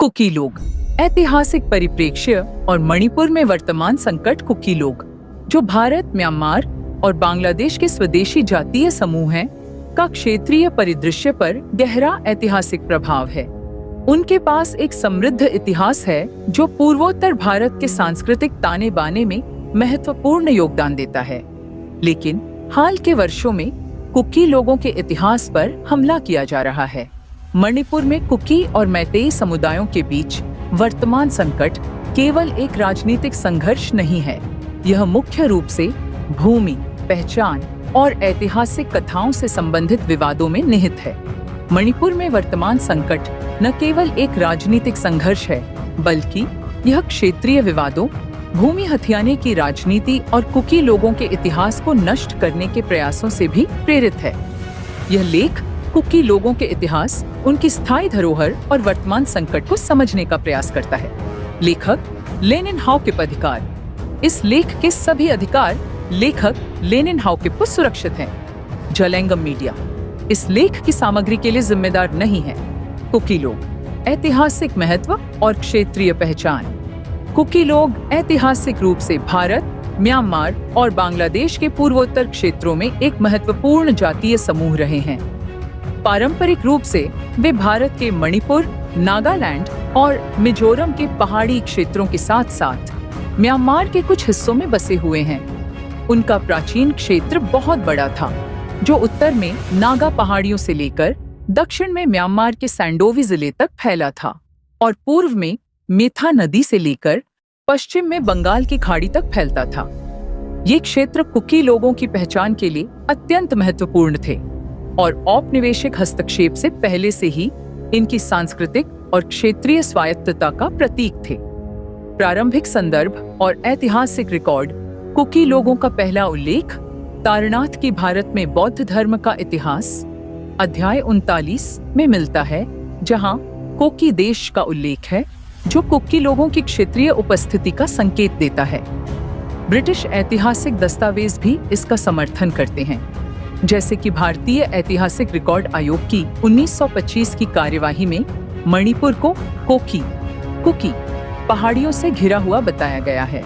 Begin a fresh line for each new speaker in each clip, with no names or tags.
Cookie लोग, ऐतिहासिक परिप्रेक्ष्य और मणिपुर में वर्तमान संकट। कुकी लोग, जो भारत, म्यांमार और बांग्लादेश के स्वदेशी जातीय समूह हैं, का क्षेत्रीय परिदृश्य पर गहरा ऐतिहासिक प्रभाव है। उनके पास एक समृद्ध इतिहास है जो पूर्वोत्तर भारत के सांस्कृतिक ताने बाने में महत्वपूर्ण योगदान देता है। लेकिन हाल के वर्षों में कुकी लोगों के इतिहास पर हमला किया जा रहा है। मणिपुर में कुकी और मैतेई समुदायों के बीच वर्तमान संकट केवल एक राजनीतिक संघर्ष नहीं है, यह मुख्य रूप से भूमि, पहचान और ऐतिहासिक कथाओं से संबंधित विवादों में निहित है। मणिपुर में वर्तमान संकट न केवल एक राजनीतिक संघर्ष है, बल्कि यह क्षेत्रीय विवादों, भूमि हथियाने की राजनीति और कुकी लोगों के इतिहास को नष्ट करने के प्रयासों से भी प्रेरित है। यह लेख कुकी लोगों के इतिहास, उनकी स्थायी धरोहर और वर्तमान संकट को समझने का प्रयास करता है। लेखक लेनिन हाउकेप अधिकार। इस लेख के सभी अधिकार लेखक लेनिन हाउकेप को सुरक्षित हैं। जलंगम मीडिया इस लेख की सामग्री के लिए जिम्मेदार नहीं है। कुकी लोग, ऐतिहासिक महत्व और क्षेत्रीय पहचान। कुकी लोग ऐतिहासिक रूप से भारत, म्यांमार और बांग्लादेश के पूर्वोत्तर क्षेत्रों में एक महत्वपूर्ण जातीय समूह रहे हैं। पारंपरिक रूप से वे भारत के मणिपुर, नागालैंड और मिजोरम के पहाड़ी क्षेत्रों के साथ साथ म्यांमार के कुछ हिस्सों में बसे हुए हैं। उनका प्राचीन क्षेत्र बहुत बड़ा था, जो उत्तर में नागा पहाड़ियों से लेकर दक्षिण में म्यांमार के सैंडोवी जिले तक फैला था और पूर्व में मेथा नदी से लेकर पश्चिम में बंगाल की खाड़ी तक फैलता था। ये क्षेत्र कुकी लोगों की पहचान के लिए अत्यंत महत्वपूर्ण थे और औपनिवेशिक हस्तक्षेप से पहले से ही इनकी सांस्कृतिक और क्षेत्रीय स्वायत्तता का प्रतीक थे। प्रारंभिक संदर्भ और ऐतिहासिक रिकॉर्ड। कुकी लोगों का पहला उल्लेख तारनाथ की भारत में बौद्ध धर्म का इतिहास अध्याय 39 में मिलता है, जहां कोकी देश का उल्लेख है, जो कुकी लोगों की क्षेत्रीय उपस्थिति का संकेत देता है। ब्रिटिश ऐतिहासिक दस्तावेज भी इसका समर्थन करते हैं, जैसे कि भारतीय ऐतिहासिक रिकॉर्ड आयोग की 1925 की कार्यवाही में मणिपुर को कुकी पहाड़ियों से घिरा हुआ बताया गया है।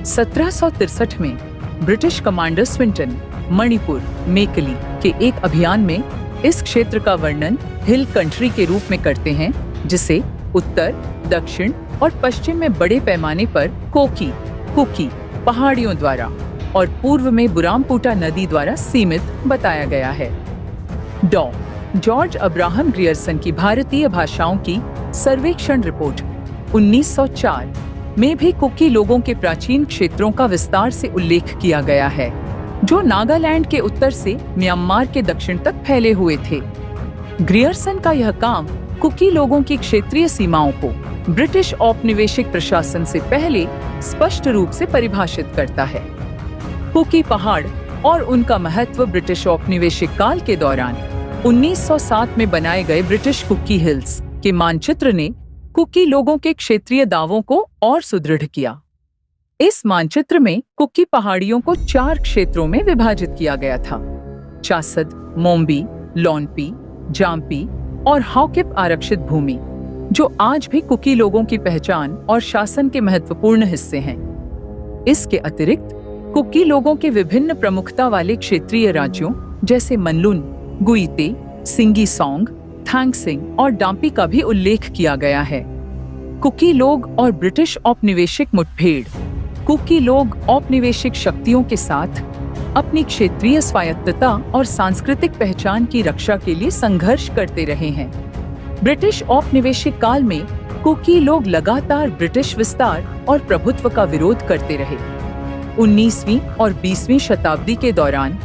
1763 में ब्रिटिश कमांडर स्विंटन मणिपुर मेकली के एक अभियान में इस क्षेत्र का वर्णन हिल कंट्री के रूप में करते हैं, जिसे उत्तर, दक्षिण और पश्चिम में बड़े पैमाने पर कुकी पहाड़ियों द्वारा और पूर्व में बुरामपुटा नदी द्वारा सीमित बताया गया है। जॉर्ज अब्राहम ग्रियर्सन की भारतीय भाषाओं की सर्वेक्षण रिपोर्ट 1904 में भी कुकी लोगों के प्राचीन क्षेत्रों का विस्तार से उल्लेख किया गया है, जो नागालैंड के उत्तर से म्यांमार के दक्षिण तक फैले हुए थे। ग्रियर्सन का यह काम कुकी लोगों की क्षेत्रीय सीमाओं को ब्रिटिश औपनिवेशिक प्रशासन से पहले स्पष्ट रूप से परिभाषित करता है। कुकी पहाड़ और उनका महत्व। ब्रिटिश औपनिवेशिक काल के दौरान 1907 में बनाए गए ब्रिटिश कुकी हिल्स के मानचित्र ने कुकी लोगों के क्षेत्रीय दावों को और सुदृढ़ किया। इस मानचित्र में कुकी पहाड़ियों को 4 क्षेत्रों में विभाजित किया गया था: चासद, मोम्बी, लोनपी, जाम्पी और हाउकेप आरक्षित भूमि, जो आज भी कुकी लोगों की पहचान और शासन के महत्वपूर्ण हिस्से हैं। इसके अतिरिक्त कुकी लोगों के विभिन्न प्रमुखता वाले क्षेत्रीय राज्यों जैसे मनलुन, गुइते, सिंगीसोंग, थैंगसिंग और डाम्पी का भी उल्लेख किया गया है। कुकी लोग और ब्रिटिश औपनिवेशिक मुठभेड़। कुकी लोग औपनिवेशिक शक्तियों के साथ अपनी क्षेत्रीय स्वायत्तता और सांस्कृतिक पहचान की रक्षा के लिए संघर्ष करते रहे हैं। ब्रिटिश औपनिवेशिक काल में कुकी लोग लगातार ब्रिटिश विस्तार और प्रभुत्व का विरोध करते रहे। 19वीं और 20वीं शताब्दी के दौरान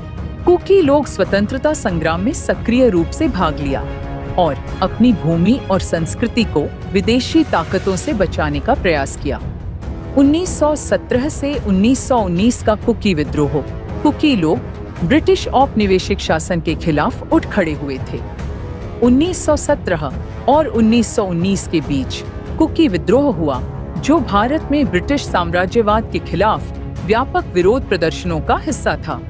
कुकी लोग स्वतंत्रता संग्राम में सक्रिय रूप से भाग लिया और अपनी भूमि और संस्कृति को विदेशी ताकतों से बचाने का प्रयास किया। 1917 से 1919 का कुकी विद्रोह। कुकी लोग ब्रिटिश औपनिवेशिक शासन के खिलाफ उठ खड़े हुए थे। 1917 और 1919 के बीच कुकी विद्रोह हुआ, जो भारत में ब्रिटिश साम्राज्यवाद के खिलाफ व्यापक विरोध प्रदर्शनों का हिस्सा था।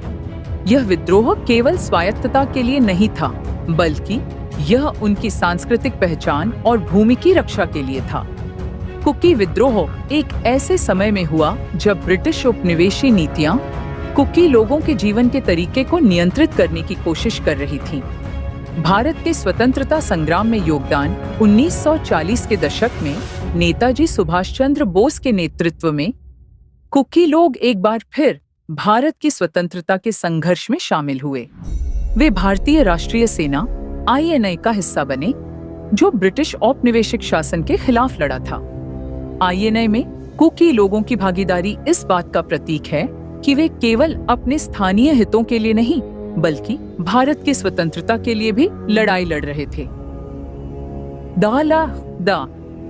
यह विद्रोह केवल स्वायत्तता के लिए नहीं था, बल्कि यह उनकी सांस्कृतिक पहचान और भूमि की रक्षा के लिए था। कुकी विद्रोह एक ऐसे समय में हुआ जब ब्रिटिश उपनिवेशी नीतियां कुकी लोगों के जीवन के तरीके को नियंत्रित करने की कोशिश कर रही थीं। भारत के स्वतंत्रता संग्राम में योगदान 1940 के दशक में नेताजी सुभाष चंद्र बोस के नेतृत्व में कुकी लोग एक बार फिर भारत की स्वतंत्रता के संघर्ष में शामिल हुए। वे भारतीय राष्ट्रीय सेना INA का हिस्सा बने, जो ब्रिटिश औपनिवेशिक शासन के खिलाफ लड़ा था। INA में कुकी लोगों की भागीदारी इस बात का प्रतीक है कि वे केवल अपने स्थानीय हितों के लिए नहीं, बल्कि भारत की स्वतंत्रता के लिए भी लड़ाई लड़ रहे थे।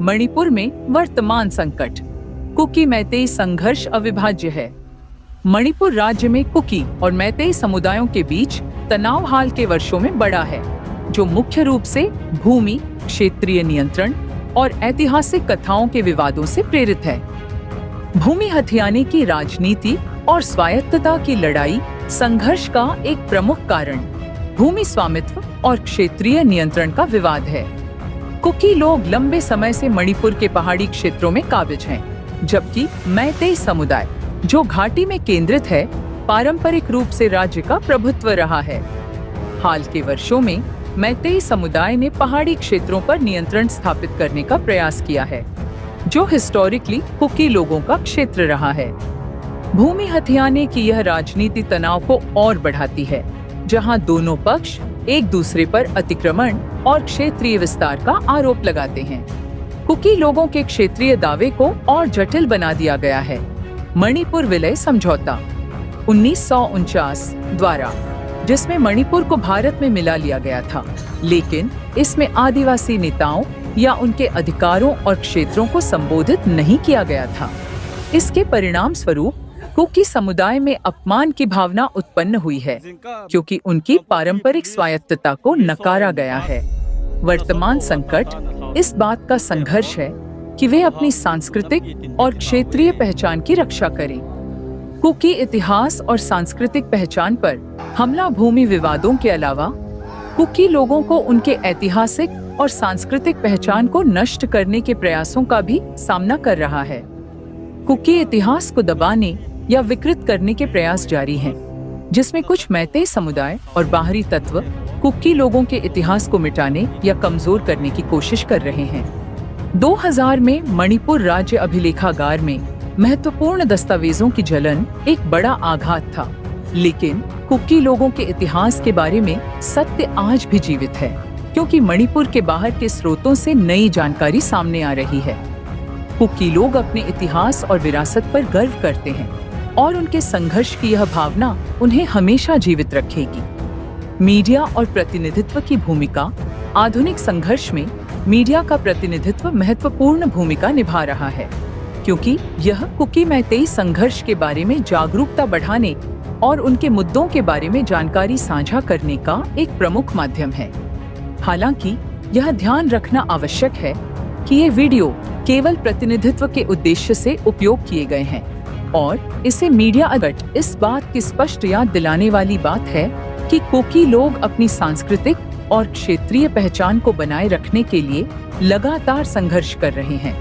मणिपुर में वर्तमान संकट। कुकी मैतेई संघर्ष अविभाज्य है। मणिपुर राज्य में कुकी और मैतेई समुदायों के बीच तनाव हाल के वर्षों में बढ़ा है, जो मुख्य रूप से भूमि, क्षेत्रीय नियंत्रण और ऐतिहासिक कथाओं के विवादों से प्रेरित है। भूमि हथियाने की राजनीति और स्वायत्तता की लड़ाई संघर्ष का एक प्रमुख कारण भूमि स्वामित्व और क्षेत्रीय नियंत्रण का विवाद है। कुकी लोग लंबे समय से मणिपुर के पहाड़ी क्षेत्रों में काबिज हैं, जबकि मैतेई समुदाय, जो घाटी में केंद्रित है, पारंपरिक रूप से राज्य का प्रभुत्व रहा है। हाल के वर्षों में मैतेई समुदाय ने पहाड़ी क्षेत्रों पर नियंत्रण स्थापित करने का प्रयास किया है, जो हिस्टोरिकली कुकी लोगों का क्षेत्र रहा है। भूमि हथियाने की यह राजनीति तनाव को और बढ़ाती है, जहां दोनों पक्ष एक दूसरे पर अतिक्रमण और क्षेत्रीय विस्तार का आरोप लगाते हैं। कुकी लोगों के क्षेत्रीय दावे को और जटिल बना दिया गया है। मणिपुर विलय समझौता 1949 द्वारा, जिसमें मणिपुर को भारत में मिला लिया गया था, लेकिन इसमें आदिवासी नेताओं या उनके अधिकारों और क्षेत्रों को संबोधित नहीं किया गया था। इसके परिणाम स्वरूप कुकी समुदाय में अपमान की भावना उत्पन्न हुई है, क्योंकि उनकी पारंपरिक स्वायत्तता को नकारा गया है। वर्तमान संकट इस बात का संघर्ष है कि वे अपनी सांस्कृतिक और क्षेत्रीय पहचान की रक्षा करें। कुकी इतिहास और सांस्कृतिक पहचान पर हमला भूमि विवादों के अलावा कुकी लोगों को उनके ऐतिहासिक और सांस्कृतिक पहचान को नष्ट करने के प्रयासों का भी सामना कर रहा है। कुकी इतिहास को दबाने या विकृत करने के प्रयास जारी हैं, जिसमें कुछ मैतेई समुदाय और बाहरी तत्व कुकी लोगों के इतिहास को मिटाने या कमजोर करने की कोशिश कर रहे हैं। 2000 में मणिपुर राज्य अभिलेखागार में महत्वपूर्ण दस्तावेजों की जलन एक बड़ा आघात था, लेकिन कुकी लोगों के इतिहास के बारे में सत्य आज भी जीवित है, क्योंकि मणिपुर के बाहर के स्रोतों से नई जानकारी सामने आ रही है। कुकी लोग अपने इतिहास और विरासत पर गर्व करते हैं और उनके संघर्ष की यह भावना उन्हें हमेशा जीवित रखेगी। मीडिया और प्रतिनिधित्व की भूमिका। आधुनिक संघर्ष में मीडिया का प्रतिनिधित्व महत्वपूर्ण भूमिका निभा रहा है, क्योंकि यह कुकी मैतेई संघर्ष के बारे में जागरूकता बढ़ाने और उनके मुद्दों के बारे में जानकारी साझा करने का एक प्रमुख माध्यम है। हालांकि यह ध्यान रखना आवश्यक है कि ये वीडियो केवल प्रतिनिधित्व के उद्देश्य से उपयोग किए गए हैं और इसे मीडिया अगट इस बात की स्पष्ट याद दिलाने वाली बात है कि कुकी लोग अपनी सांस्कृतिक और क्षेत्रीय पहचान को बनाए रखने के लिए लगातार संघर्ष कर रहे हैं।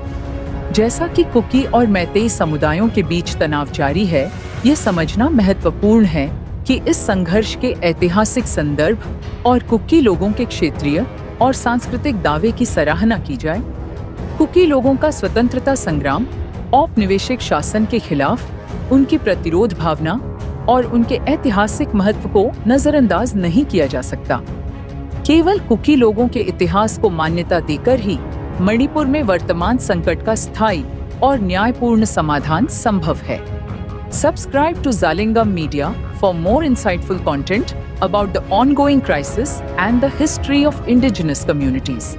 जैसा कि कुकी और मैतेई समुदायों के बीच तनाव जारी है, ये समझना महत्वपूर्ण है कि इस संघर्ष के ऐतिहासिक संदर्भ और कुकी लोगों के क्षेत्रीय और सांस्कृतिक दावे की सराहना की जाए। कुकी लोगों का स्वतंत्रता संग्राम औपनिवेशिक शासन के खिलाफ उनकी प्रतिरोध भावना और उनके ऐतिहासिक महत्व को नजरअंदाज नहीं किया जा सकता। केवल कुकी लोगों के इतिहास को मान्यता देकर ही मणिपुर में वर्तमान संकट का स्थायी और न्यायपूर्ण समाधान संभव है। Subscribe to Zalingam Media for more insightful content about the ongoing crisis and the history of indigenous communities.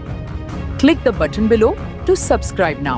Click the button below to subscribe now.